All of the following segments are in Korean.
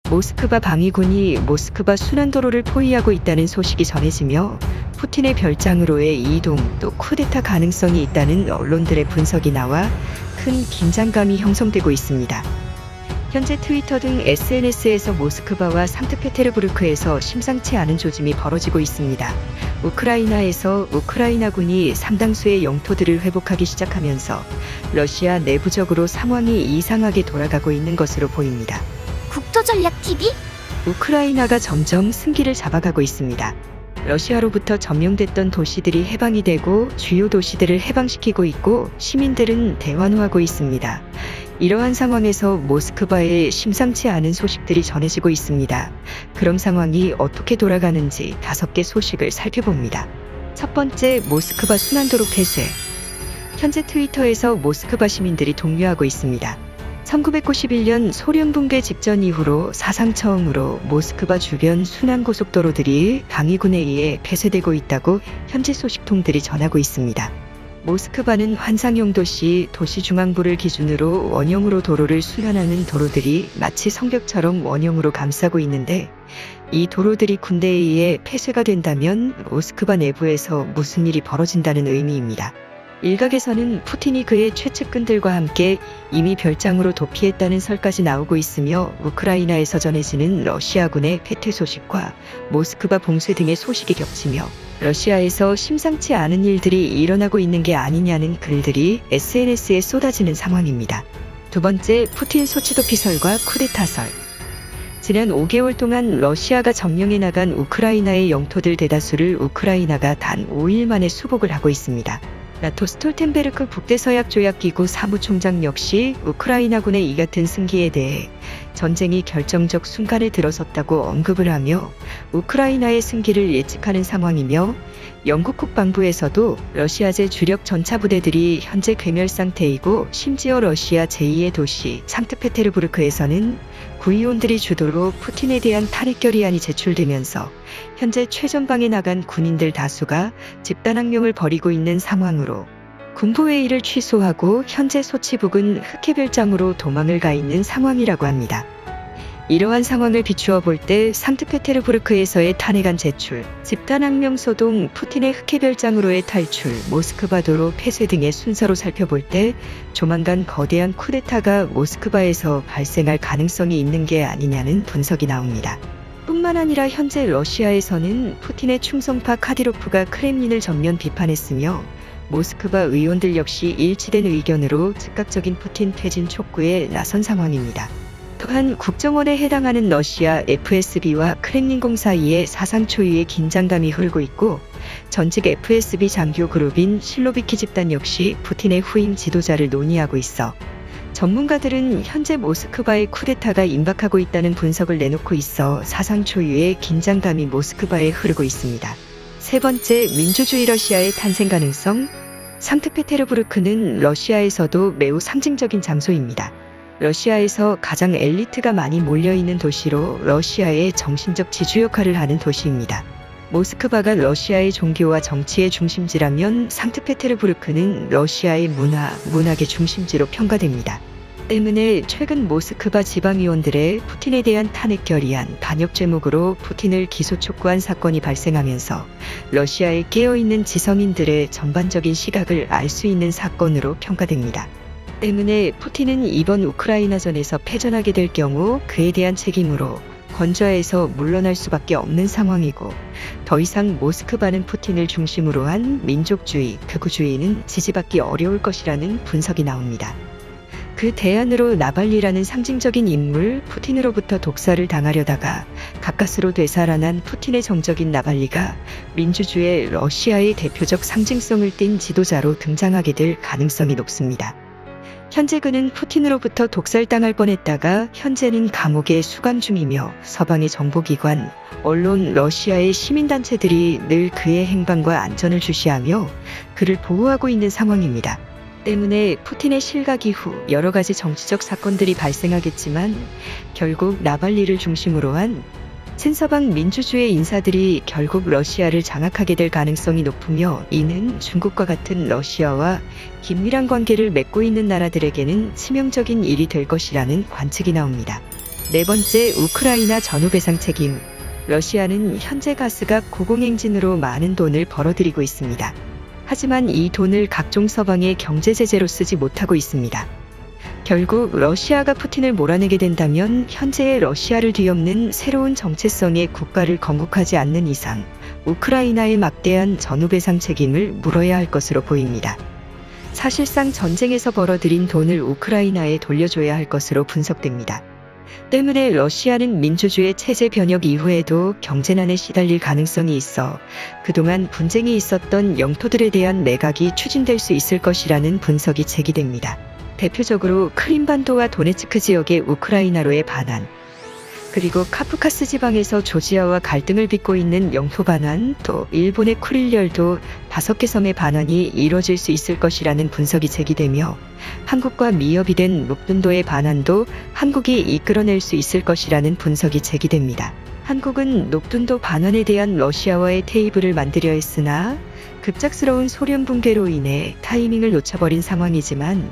모스크바 방위군이 모스크바 순환도로를 포위하고 있다는 소식이 전해지며 푸틴의 별장으로의 이동 또 쿠데타 가능성이 있다는 언론들의 분석이 나와 큰 긴장감이 형성되고 있습니다. 현재 트위터 등 SNS에서 모스크바와 상트페테르부르크에서 심상치 않은 조짐이 벌어지고 있습니다. 우크라이나에서 우크라이나군이 상당수의 영토들을 회복하기 시작하면서 러시아 내부적으로 상황이 이상하게 돌아가고 있는 것으로 보입니다. 국토전략TV? 우크라이나가 점점 승기를 잡아가고 있습니다. 러시아로부터 점령됐던 도시들이 해방이 되고 주요 도시들을 해방시키고 있고 시민들은 대환호하고 있습니다. 이러한 상황에서 모스크바에 심상치 않은 소식들이 전해지고 있습니다. 그런 상황이 어떻게 돌아가는지 5개 소식을 살펴봅니다. 첫 번째, 모스크바 순환도로 폐쇄. 현재 트위터에서 모스크바 시민들이 독려하고 있습니다. 1991년 소련 붕괴 직전 이후로 사상 처음으로 모스크바 주변 순환고속도로들이 방위군에 의해 폐쇄되고 있다고 현지 소식통들이 전하고 있습니다. 모스크바는 환상형 도시 중앙부를 기준으로 원형으로 도로를 순환하는 도로들이 마치 성벽처럼 원형으로 감싸고 있는데 이 도로들이 군대에 의해 폐쇄가 된다면 모스크바 내부에서 무슨 일이 벌어진다는 의미입니다. 일각에서는 푸틴이 그의 최측근들과 함께 이미 별장으로 도피했다는 설까지 나오고 있으며 우크라이나에서 전해지는 러시아군의 패퇴 소식과 모스크바 봉쇄 등의 소식이 겹치며 러시아에서 심상치 않은 일들이 일어나고 있는 게 아니냐는 글들이 SNS에 쏟아지는 상황입니다. 두 번째, 푸틴 소치도피설과 쿠데타설. 지난 5개월 동안 러시아가 점령해 나간 우크라이나의 영토들 대다수를 우크라이나가 단 5일 만에 수복을 하고 있습니다. 나토 스톨텐베르크 북대서약조약기구 사무총장 역시 우크라이나군의 이 같은 승기에 대해 전쟁이 결정적 순간에 들어섰다고 언급을 하며 우크라이나의 승기를 예측하는 상황이며 영국 국방부에서도 러시아제 주력 전차부대들이 현재 괴멸 상태이고 심지어 러시아 제2의 도시 상트페테르부르크에서는 구의원들이 주도로 푸틴에 대한 탄핵 결의안이 제출되면서 현재 최전방에 나간 군인들 다수가 집단항명을 벌이고 있는 상황으로 군부회의를 취소하고 현재 소치 부근 흑해별장으로 도망을 가 있는 상황이라고 합니다. 이러한 상황을 비추어 볼 때 상트페테르부르크에서의 탄핵안 제출, 집단항명 소동, 푸틴의 흑해별장으로의 탈출, 모스크바 도로 폐쇄 등의 순서로 살펴볼 때 조만간 거대한 쿠데타가 모스크바에서 발생할 가능성이 있는 게 아니냐는 분석이 나옵니다. 뿐만 아니라 현재 러시아에서는 푸틴의 충성파 카디로프가 크렘린을 전면 비판했으며 모스크바 의원들 역시 일치된 의견으로 즉각적인 푸틴 퇴진 촉구에 나선 상황입니다. 또한 국정원에 해당하는 러시아 FSB와 크렘린궁 사이에 사상 초유의 긴장감이 흐르고 있고 전직 FSB 장교 그룹인 실로비키 집단 역시 푸틴의 후임 지도자를 논의하고 있어 전문가들은 현재 모스크바의 쿠데타가 임박하고 있다는 분석을 내놓고 있어 사상 초유의 긴장감이 모스크바에 흐르고 있습니다. 세 번째, 민주주의 러시아의 탄생 가능성. 상트페테르부르크는 러시아에서도 매우 상징적인 장소입니다. 러시아에서 가장 엘리트가 많이 몰려있는 도시로 러시아의 정신적 지주 역할을 하는 도시입니다. 모스크바가 러시아의 종교와 정치의 중심지라면 상트페테르부르크는 러시아의 문학의 중심지로 평가됩니다. 때문에 최근 모스크바 지방의원들의 푸틴에 대한 탄핵 결의안 반역 제목으로 푸틴을 기소 촉구한 사건이 발생하면서 러시아에 깨어있는 지성인들의 전반적인 시각을 알 수 있는 사건으로 평가됩니다. 때문에 푸틴은 이번 우크라이나전에서 패전하게 될 경우 그에 대한 책임으로 건좌에서 물러날 수밖에 없는 상황이고 더 이상 모스크바는 푸틴을 중심으로 한 민족주의, 극우주의는 지지받기 어려울 것이라는 분석이 나옵니다. 그 대안으로 나발리라는 상징적인 인물, 푸틴으로부터 독살을 당하려다가 가까스로 되살아난 푸틴의 정적인 나발리가 민주주의 러시아의 대표적 상징성을 띤 지도자로 등장하게 될 가능성이 높습니다. 현재 그는 푸틴으로부터 독살당할 뻔했다가 현재는 감옥에 수감 중이며 서방의 정보기관, 언론, 러시아의 시민단체들이 늘 그의 행방과 안전을 주시하며 그를 보호하고 있는 상황입니다. 때문에 푸틴의 실각 이후 여러 가지 정치적 사건들이 발생하겠지만 결국 나발리를 중심으로 한 친서방 민주주의 인사들이 결국 러시아를 장악하게 될 가능성이 높으며 이는 중국과 같은 러시아와 긴밀한 관계를 맺고 있는 나라들에게는 치명적인 일이 될 것이라는 관측이 나옵니다. 네 번째, 우크라이나 전후 배상 책임. 러시아는 현재 가스가 고공행진으로 많은 돈을 벌어들이고 있습니다. 하지만 이 돈을 각종 서방의 경제 제재로 쓰지 못하고 있습니다. 결국 러시아가 푸틴을 몰아내게 된다면 현재의 러시아를 뒤엎는 새로운 정체성의 국가를 건국하지 않는 이상 우크라이나의 막대한 전후 배상 책임을 물어야 할 것으로 보입니다. 사실상 전쟁에서 벌어들인 돈을 우크라이나에 돌려줘야 할 것으로 분석됩니다. 때문에 러시아는 민주주의 체제 변혁 이후에도 경제난에 시달릴 가능성이 있어 그동안 분쟁이 있었던 영토들에 대한 매각이 추진될 수 있을 것이라는 분석이 제기됩니다. 대표적으로 크림반도와 도네츠크 지역의 우크라이나로의 반환, 그리고 카프카스 지방에서 조지아와 갈등을 빚고 있는 영토 반환, 또 일본의 쿠릴열도 5개 섬의 반환이 이뤄질 수 있을 것이라는 분석이 제기되며 한국과 미협이 된 록둔도의 반환도 한국이 이끌어낼 수 있을 것이라는 분석이 제기됩니다. 한국은 녹둔도 반환에 대한 러시아와의 테이블을 만들려 했으나 급작스러운 소련 붕괴로 인해 타이밍을 놓쳐버린 상황이지만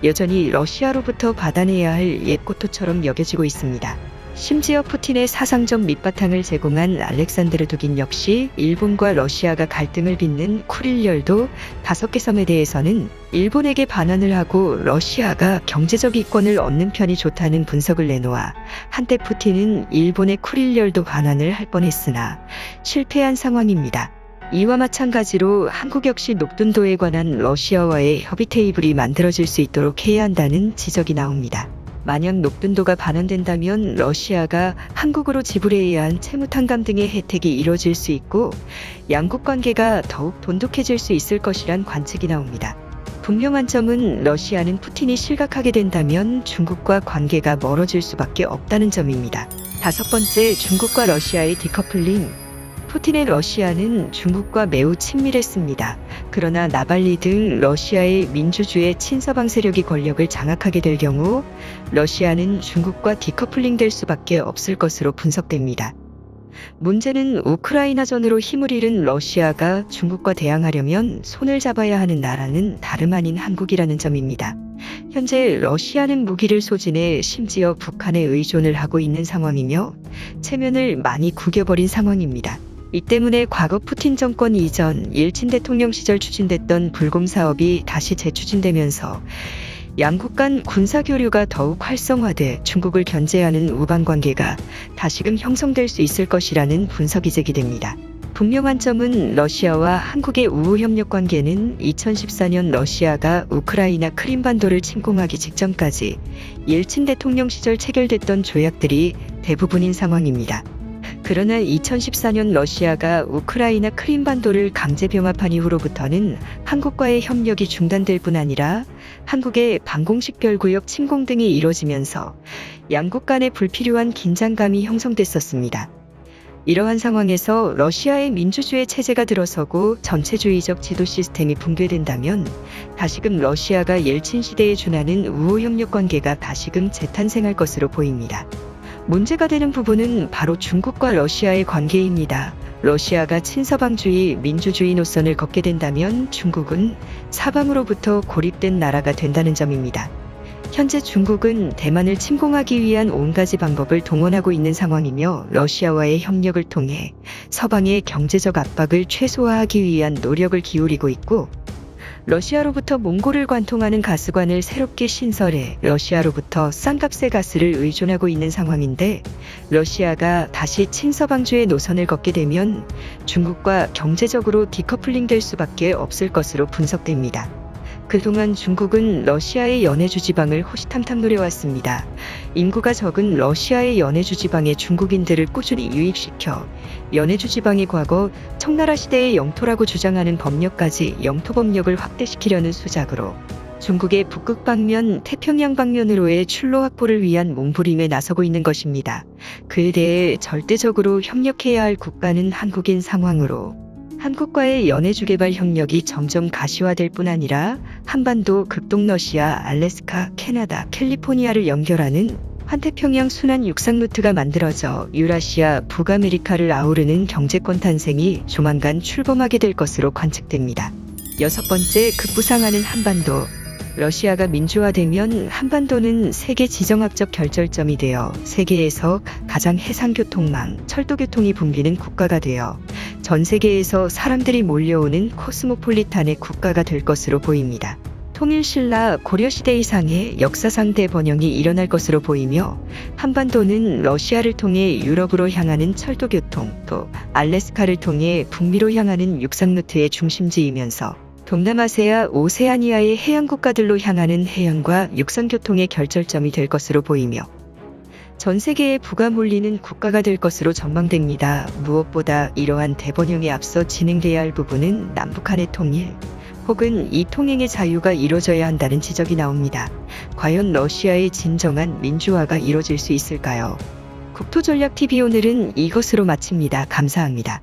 여전히 러시아로부터 받아내야 할 옛고토처럼 여겨지고 있습니다. 심지어 푸틴의 사상적 밑바탕을 제공한 알렉산드르 두긴 역시 일본과 러시아가 갈등을 빚는 쿠릴열도 5개 섬에 대해서는 일본에게 반환을 하고 러시아가 경제적 이권을 얻는 편이 좋다는 분석을 내놓아 한때 푸틴은 일본의 쿠릴열도 반환을 할 뻔했으나 실패한 상황입니다. 이와 마찬가지로 한국 역시 녹둔도에 관한 러시아와의 협의 테이블이 만들어질 수 있도록 해야 한다는 지적이 나옵니다. 만약 녹둔도가 반환된다면 러시아가 한국으로 지불해야 한 채무탕감 등의 혜택이 이뤄질 수 있고 양국 관계가 더욱 돈독해질 수 있을 것이란 관측이 나옵니다. 분명한 점은 러시아는 푸틴이 실각하게 된다면 중국과 관계가 멀어질 수밖에 없다는 점입니다. 5번째, 중국과 러시아의 디커플링. 푸틴의 러시아는 중국과 매우 친밀했습니다. 그러나 나발리 등 러시아의 민주주의 친서방 세력이 권력을 장악하게 될 경우 러시아는 중국과 디커플링 될 수밖에 없을 것으로 분석됩니다. 문제는 우크라이나전으로 힘을 잃은 러시아가 중국과 대항하려면 손을 잡아야 하는 나라는 다름 아닌 한국이라는 점입니다. 현재 러시아는 무기를 소진해 심지어 북한에 의존을 하고 있는 상황이며 체면을 많이 구겨버린 상황입니다. 이 때문에 과거 푸틴 정권 이전 일친 대통령 시절 추진됐던 불곰 사업이 다시 재추진되면서 양국 간 군사교류가 더욱 활성화돼 중국을 견제하는 우방관계가 다시금 형성될 수 있을 것이라는 분석이 제기됩니다. 분명한 점은 러시아와 한국의 우호협력 관계는 2014년 러시아가 우크라이나 크림반도를 침공하기 직전까지 일친 대통령 시절 체결됐던 조약들이 대부분인 상황입니다. 그러나 2014년 러시아가 우크라이나 크림반도를 강제 병합한 이후로부터는 한국과의 협력이 중단될 뿐 아니라 한국의 방공식 별구역 침공 등이 이뤄지면서 양국 간의 불필요한 긴장감이 형성됐었습니다. 이러한 상황에서 러시아의 민주주의 체제가 들어서고 전체주의적 지도 시스템이 붕괴된다면 다시금 러시아가 옐친 시대에 준하는 우호협력 관계가 다시금 재탄생할 것으로 보입니다. 문제가 되는 부분은 바로 중국과 러시아의 관계입니다. 러시아가 친서방주의, 민주주의 노선을 걷게 된다면 중국은 사방으로부터 고립된 나라가 된다는 점입니다. 현재 중국은 대만을 침공하기 위한 온가지 방법을 동원하고 있는 상황이며 러시아와의 협력을 통해 서방의 경제적 압박을 최소화하기 위한 노력을 기울이고 있고 러시아로부터 몽골을 관통하는 가스관을 새롭게 신설해 러시아로부터 싼값의 가스를 의존하고 있는 상황인데 러시아가 다시 친서방주의 노선을 걷게 되면 중국과 경제적으로 디커플링 될 수밖에 없을 것으로 분석됩니다. 그동안 중국은 러시아의 연해주 지방을 호시탐탐 노려왔습니다. 인구가 적은 러시아의 연해주 지방의 중국인들을 꾸준히 유입시켜 연해주 지방이 과거 청나라 시대의 영토라고 주장하는 법력까지 영토 법력을 확대시키려는 수작으로 중국의 북극 방면, 태평양 방면으로의 출로 확보를 위한 몸부림에 나서고 있는 것입니다. 그에 대해 절대적으로 협력해야 할 국가는 한국인 상황으로 한국과의 연해주 개발 협력이 점점 가시화될 뿐 아니라 한반도, 극동러시아, 알래스카, 캐나다, 캘리포니아를 연결하는 환태평양 순환 육상 루트가 만들어져 유라시아, 북아메리카를 아우르는 경제권 탄생이 조만간 출범하게 될 것으로 관측됩니다. 6번째, 급부상하는 한반도. 러시아가 민주화되면 한반도는 세계 지정학적 결절점이 되어 세계에서 가장 해상교통망, 철도교통이 붐비는 국가가 되어 전 세계에서 사람들이 몰려오는 코스모폴리탄의 국가가 될 것으로 보입니다. 통일신라 고려시대 이상의 역사상 대번영이 일어날 것으로 보이며 한반도는 러시아를 통해 유럽으로 향하는 철도교통, 또 알래스카를 통해 북미로 향하는 육상루트의 중심지이면서 동남아시아 오세아니아의 해양국가들로 향하는 해양과 육상교통의 결절점이 될 것으로 보이며 전 세계에 부가 몰리는 국가가 될 것으로 전망됩니다. 무엇보다 이러한 대번영에 앞서 진행돼야 할 부분은 남북한의 통일, 혹은 이 통행의 자유가 이루어져야 한다는 지적이 나옵니다. 과연 러시아의 진정한 민주화가 이루어질 수 있을까요? 국토전략TV 오늘은 이것으로 마칩니다. 감사합니다.